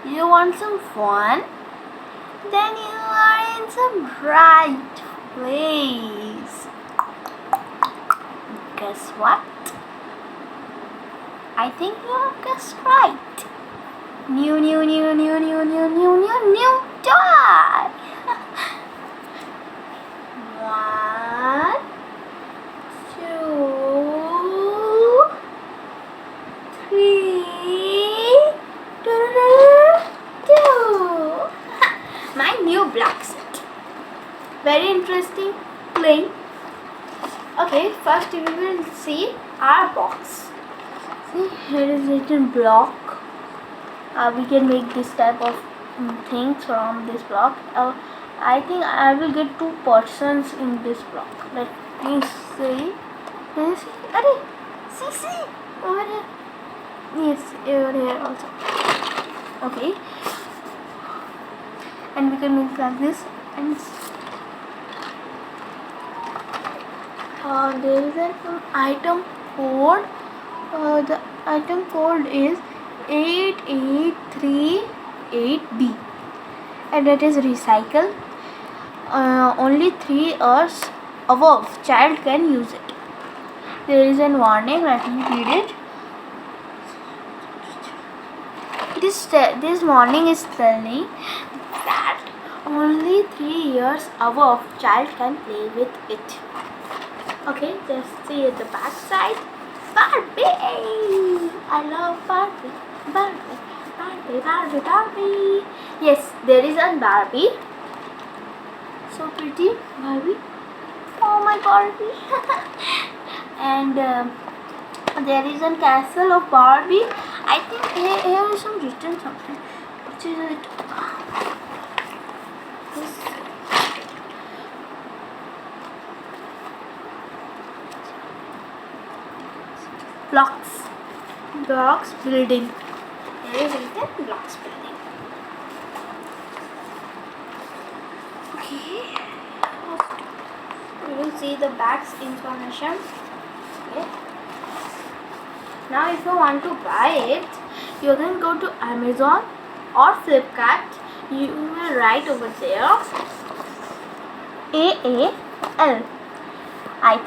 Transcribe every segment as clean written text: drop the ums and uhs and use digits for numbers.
You want some fun? Then you are in some right place. Guess what? I think you have guessed right. New toy. One, two, three. Two. My new block set. Very interesting playing. Okay, first we will see our box. See, here is written block. We can make this type of things from this block. I think I will get 2 persons in this block. Let me see. Can you see? Arey, see over here. Yes, over here also. Okay, and we can make like this. And there is an item code. The item code is 8838B, and it is recycle. Only 3 years above child can use it. There is a warning. Let me read it. This warning is telling that only 3 years above child can play with it. Okay, just see at the back side. Barbie! I love Barbie. Barbie. Yes, there is a Barbie. So pretty, Barbie. Oh, my Barbie. And there is a castle of Barbie. I think here is some written something. Which is it? This. Blocks building. Here is written blocks building. Okay. We will see the back's information. Okay. Now if you want to buy it, you can go to Amazon or Flipkart. You will write over there AAL. I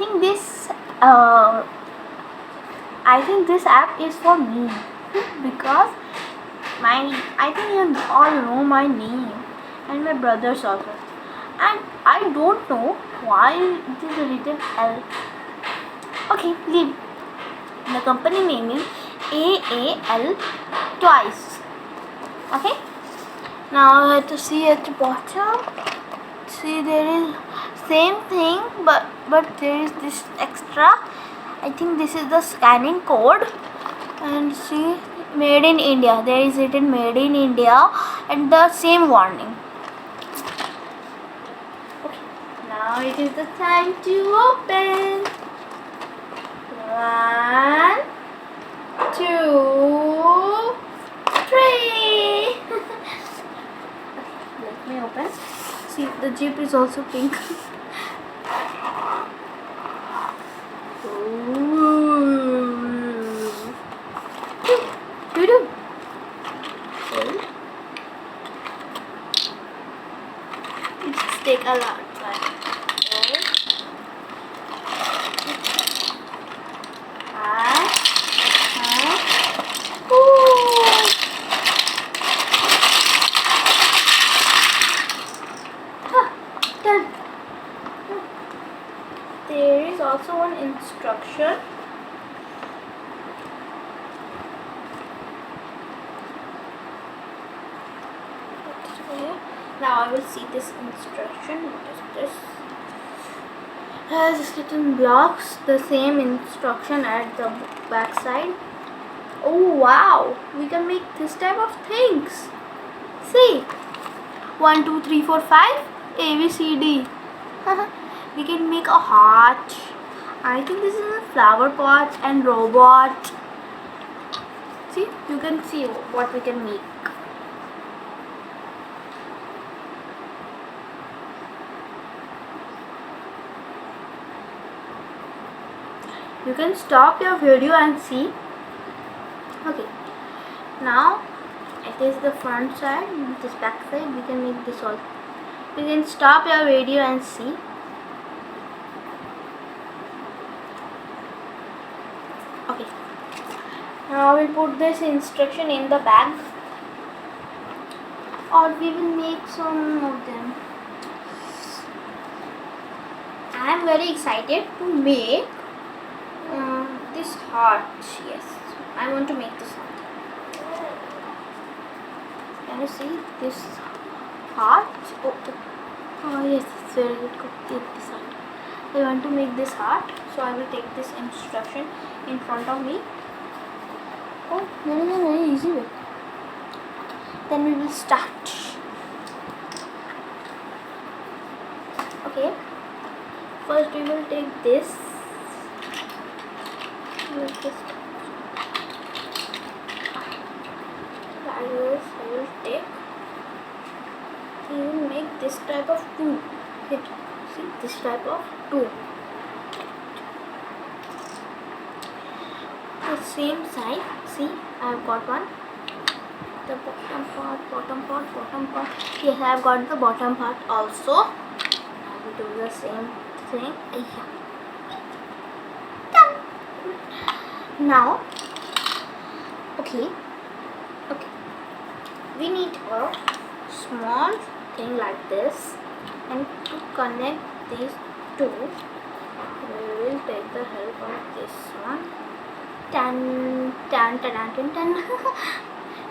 think this app is for me because I think you all know my name and my brother's also, and I don't know why it is written L. Okay, leave. The company name is AAL twice. Okay. Now I have to see at the bottom. See, there is same thing, but there is this extra. I think this is the scanning code. And see, made in India. There is written made in India and the same warning. Okay. Now it is the time to open. 1, 2, 3. Let me open. See, the jeep is also pink. Let's take a lot. Done. There is also one instruction. Now I will see this instruction. What is this? Has written blocks. The same instruction at the back side. Oh wow! We can make this type of things. See, 1, 2, 3, 4, 5. A, B, C, D. We can make a heart. I think this is a flower pot and robot. See, you can see what we can make. You can stop your video and see. Okay. Now It is the front side, this back side. We can make this all. You can stop your video and see. Okay. Now we'll put this instruction in the bag, or we will make some of them. I am very excited to make this heart. Yes, I want to make this heart. Can you see this heart? Oh yes, it's very good. Take this heart. I want to make this heart, so I will take this instruction in front of me. Oh, there is a very easy way. Then we will start. Okay. First we will take this. Like this. I will take. We will make this type of two. See this type of two. The same side. See, I have got one. The bottom part. Yes, I have got the bottom part also. I will do the same thing. Done. Now, okay. We need a small thing like this, and to connect these two, we will take the help of this one. Tan.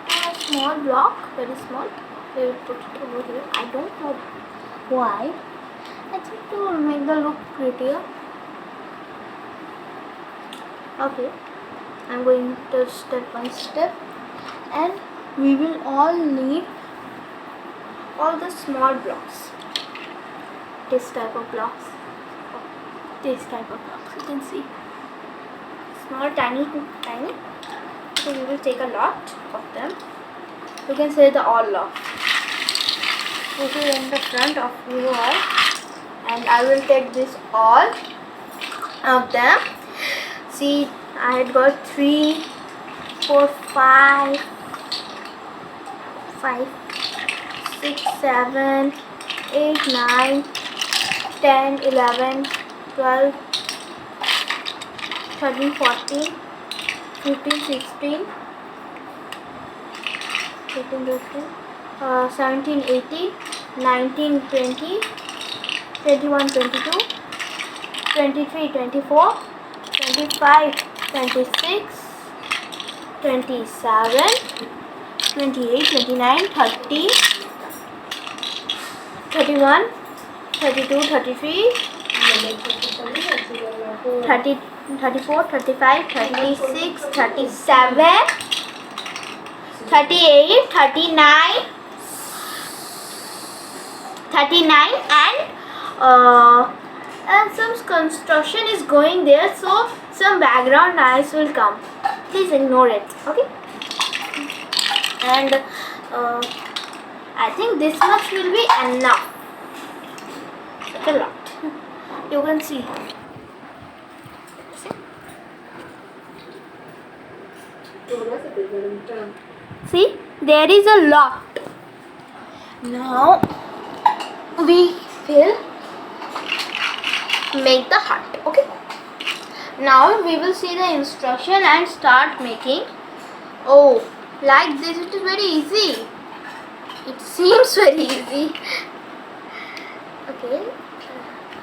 A small block, very small. We will put it over here. I don't know why. I think to make the look prettier. Okay, I'm going to step by step, and we will all need all the small blocks. This type of blocks. This type of blocks. You can see. Small, tiny. So we will take a lot of them. You can say the all lot. Put it in the front of you all, and I will take this all of them. See, I had got 3, 4, 5, 6, 7, 8, 9, 10, 11, 12, 13, 14, 15, 16, 17, 18, 19, 20, 21, 22, 23, 24, 25, 26, 27, 28, 29, 30, 31, 32, 33, 30, 34, 35, 36, 37, 38, 39, 39, and some construction is going there, so some background noise will come. Please ignore it. Okay. And I think this much will be enough. Such a lot. You can see. See, there is a lot. Now we will make the heart. Okay. Now we will see the instruction and start making. Oh, like this, it is very easy. It seems very easy. Okay.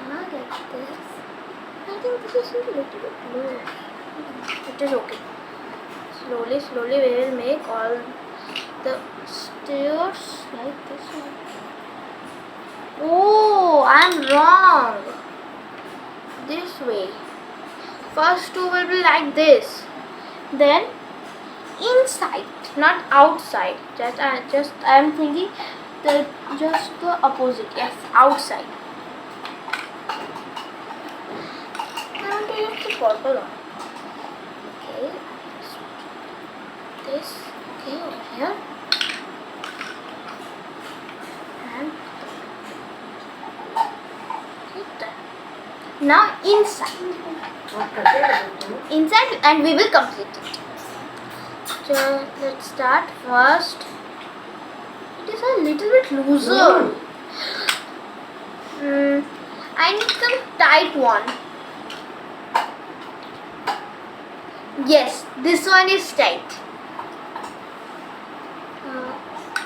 Like this. I think this is a little bit low. It is okay. Slowly we will make all the stairs like this one. Oh, I am wrong. This way. First two will be like this. Then inside, not outside. I am thinking just the opposite. Yes, outside. Now to use the purple one. Okay. This. Okay, over here. And now inside, and we will complete it. So let's start first. it is a little bit looser. I need some tight one. Yes, this one is tight.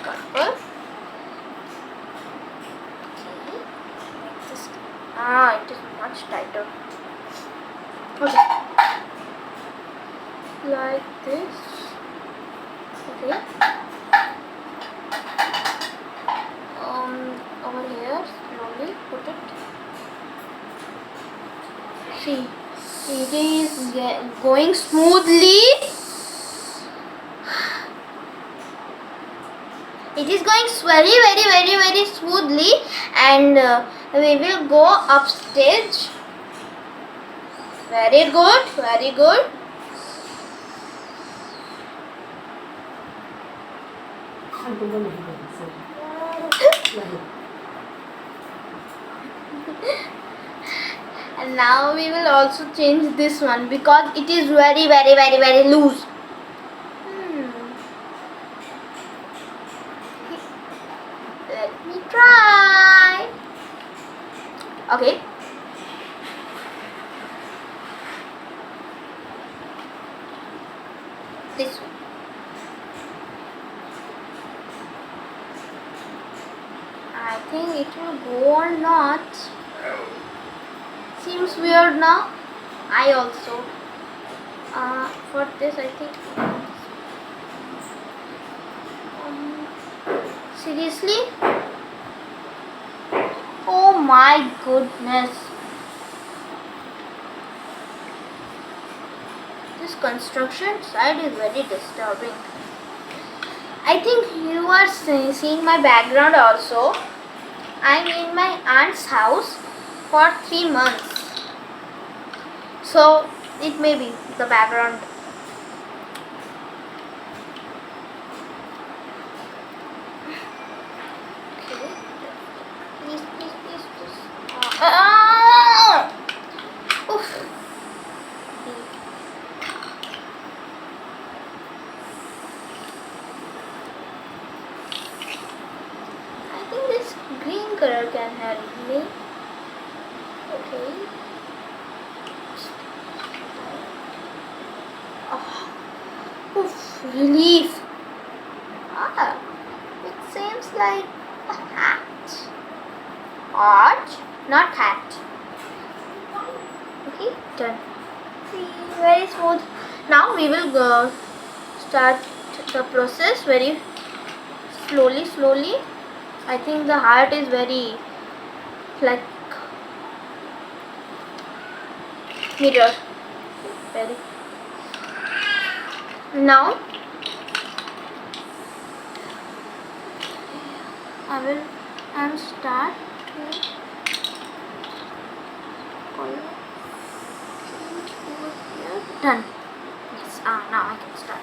Purple. Okay. It is much tighter. Okay. Like this. Okay. Over here, slowly put it. See, it is going smoothly. It is going very smoothly, and we will go upstage. Very good, very good. And now we will also change this one because it is very loose. Let me try. Okay. This one. I think it will go or not. Seems weird now. I also. For this, I think. Seriously? Oh my goodness. This construction side is very disturbing. I think you are seeing my background also. I'm in my aunt's house for 3 months. So it may be the background. Okay. Please. Oof. I think this green color can help me. Okay. Oof, relief. It seems like a hat. Arch, not hat. Okay, done. See, very smooth. Now we will go start the process very slowly. I think the heart is very like mirror. Very. Now I will start color. Done. Yes. Now I can start.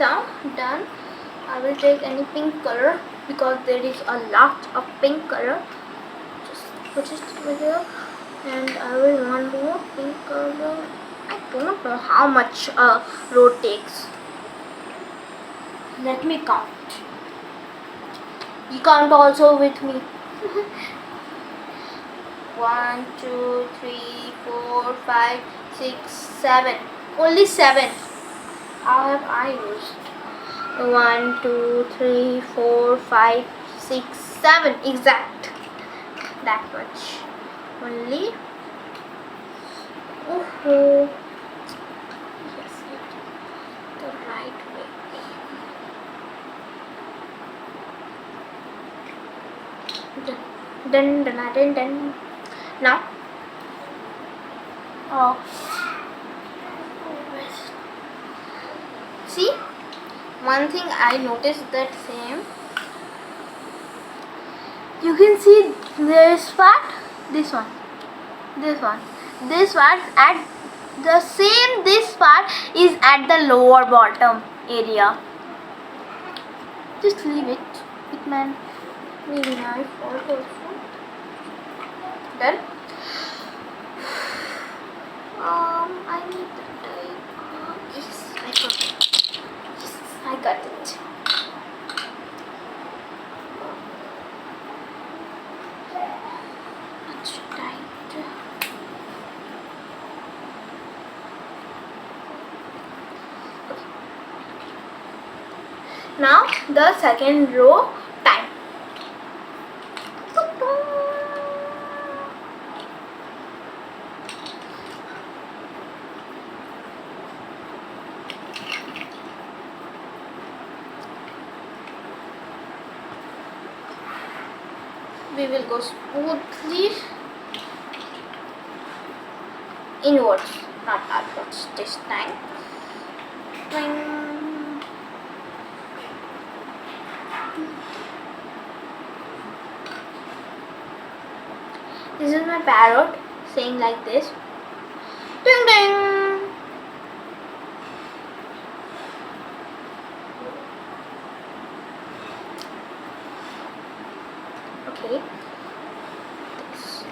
Now done. I will take any pink color because there is a lot of pink color. Just put it over here, and I will want more pink color. I don't know how much a row takes. Let me count. You count also with me. 1, 2, 3, 4, 5, 6, 7. Only 7. How have I used? 1, 2, 3, 4, 5, 6, 7. Exact. That much. Only. Oh. Yes, the right way. Done. Now. See, one thing I noticed that same. You can see this part, this one, this part at the same. This part is at the lower bottom area. Just leave it. It may maybe my fault also. Done. I need the tape. Yes, I got it. Now the second row time. We will go smoothly inwards, not outwards this time. Twing. This is my parrot saying like this. Ding ding. Okay. This.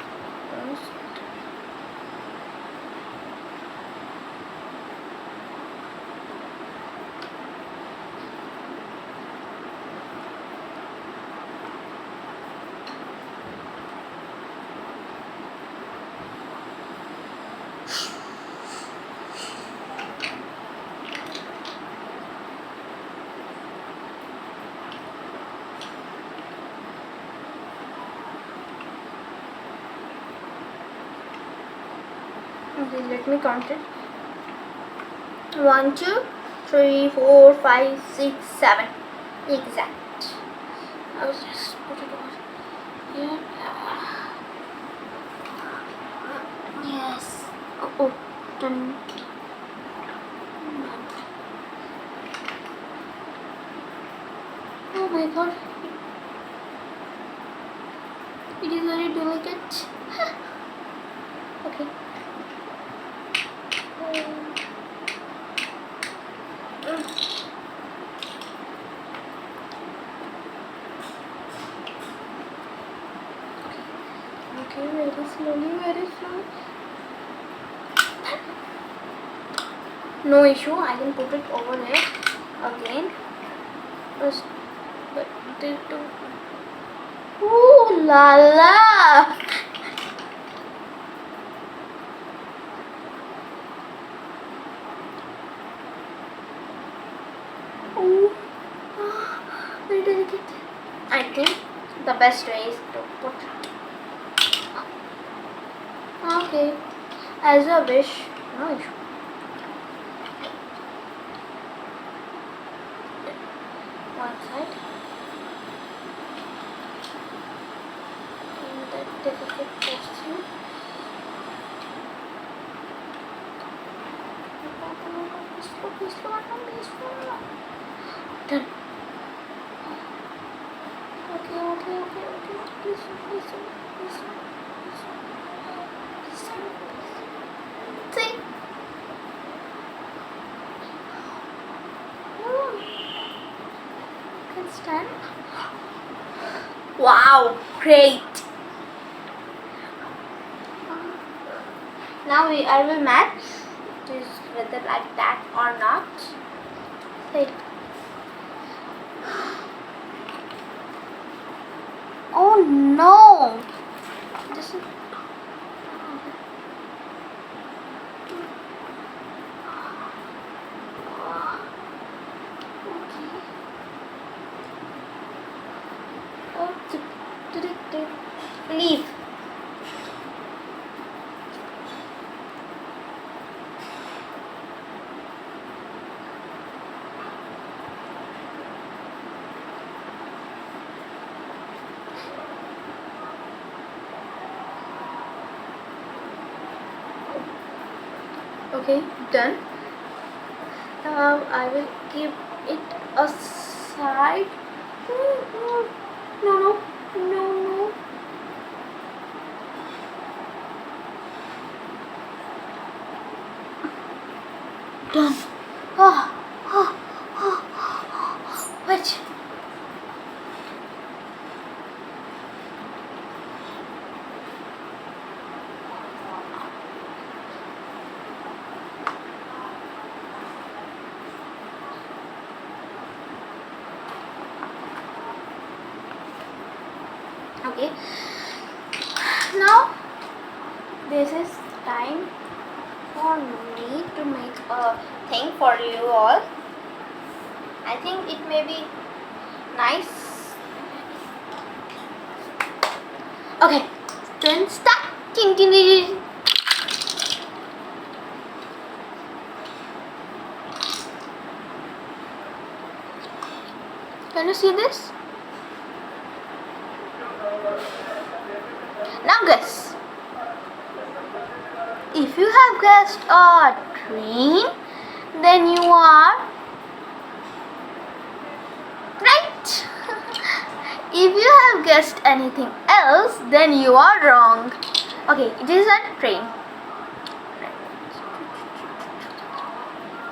Okay, let me count it. 1, 2, 3, 4, 5, 6, 7. Exact. I was just put it over here. Yes. Oh, done. Oh my god. It is very delicate. Okay. Okay, very slowly, very slowly. No issue, I can put it over here again. First, but ooh la la! Ooh, very delicate. I think the best way is to put it. Okay, as a wish, no issue. One side. And that delicate question. Done. Okay. Please. See? Can stand. Wow, great. Now I will match this whether like that or not. Say. Oh no! This is. Leave. Okay, done. Now I will give it a side. No. Done. Wait. Okay. Now this is time for me to make a thing for you all. I think it may be Nice. Okay, then start. Ting, ting, ting, ting. Can you see this? Now guess. If you have guessed a train, then you are right. If you have guessed anything else, then you are wrong. Okay, it is a train.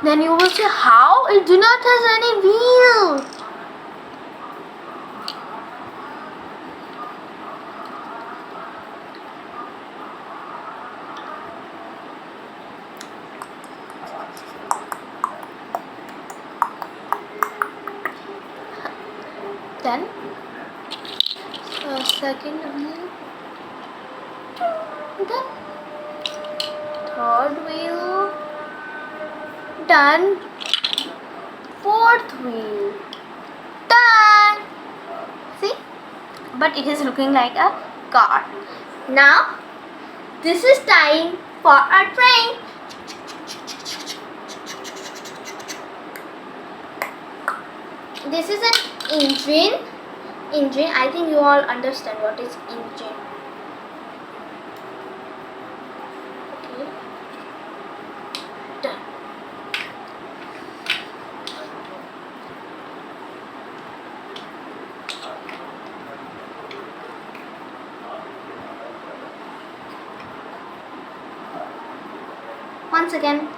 Then you will say, how? It do not has any wheel. Then second wheel, then third wheel, done. Fourth wheel, done. See, but it is looking like a car. Now this is time for a train. This is an engine. I think you all understand what is engine. Okay. Done. Once again.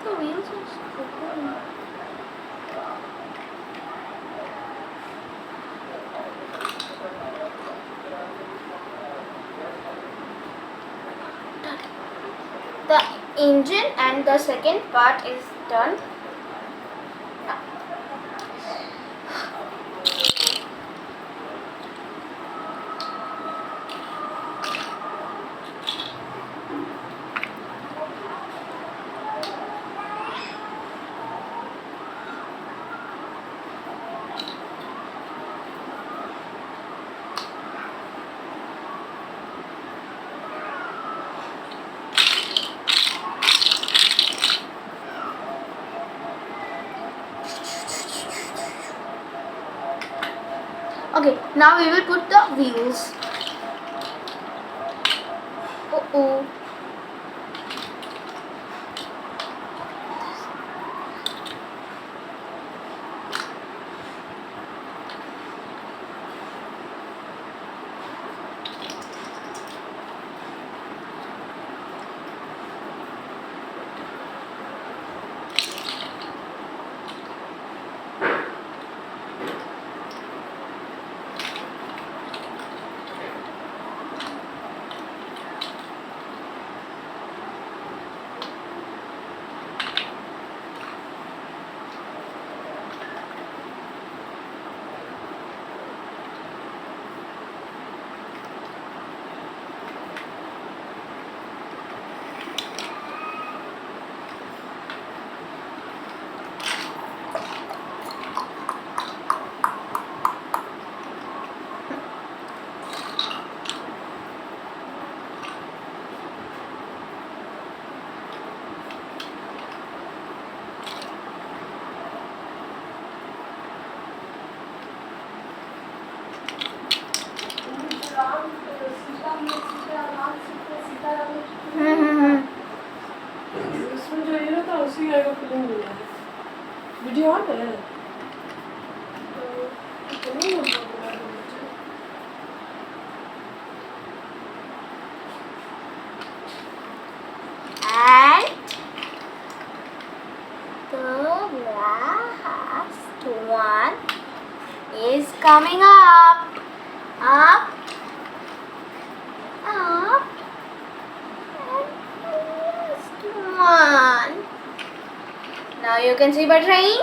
The wheels are so cool. The engine and the second part is done. Okay, now we will put the wheels. Oh. इसमें जो hero था उसी का film भी है। Video on है तो नहीं होगा And the last one is coming up, up, up, and the last one. Now you can see my train.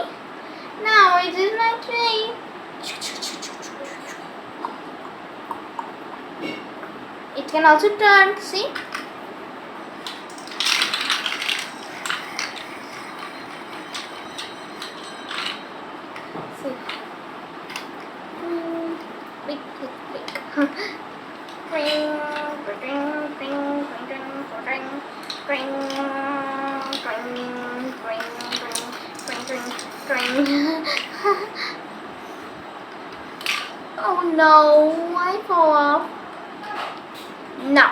Now it is my train. It can also turn, see? See. Click, click, click. Ring, ring, ring, ring, ring, ring, ring, ring, ring. Oh no, I fall off. Now,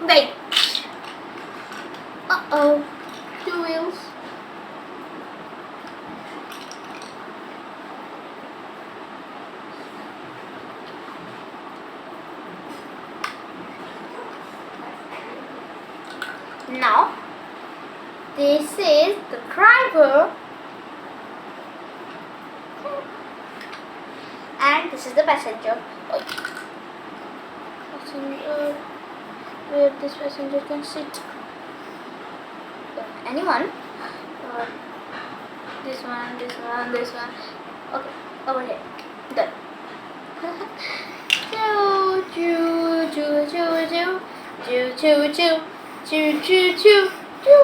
wait. Uh-oh, 2 wheels. Now, this is the driver and this is the passenger. Passenger, where this passenger can sit. Anyone? This one, this one, this one. Okay, over here. Done. Choo choo choo choo choo choo choo choo choo choo choo choo.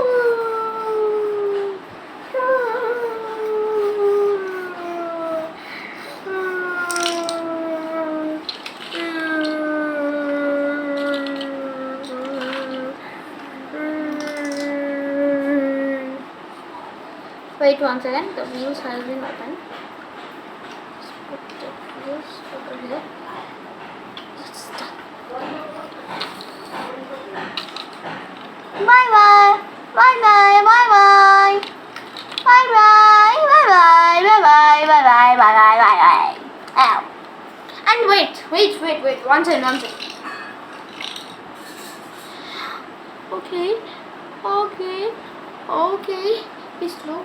Wait 1 second, the wheels has been opened. Let's put the wheels over here. It's done. Bye bye, bye bye, bye bye, bye bye, bye bye, bye bye, bye bye, bye bye, bye bye. Ow. And wait, 1 second. Okay. Be slow.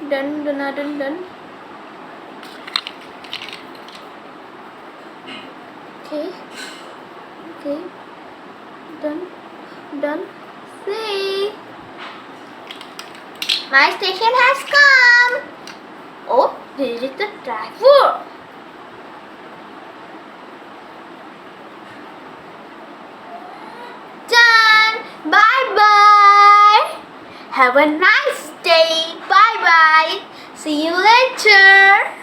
Done. Okay. Done. See? My station has come. Oh, there is the driver. Done. Bye. Have a nice day. Bye. See you later.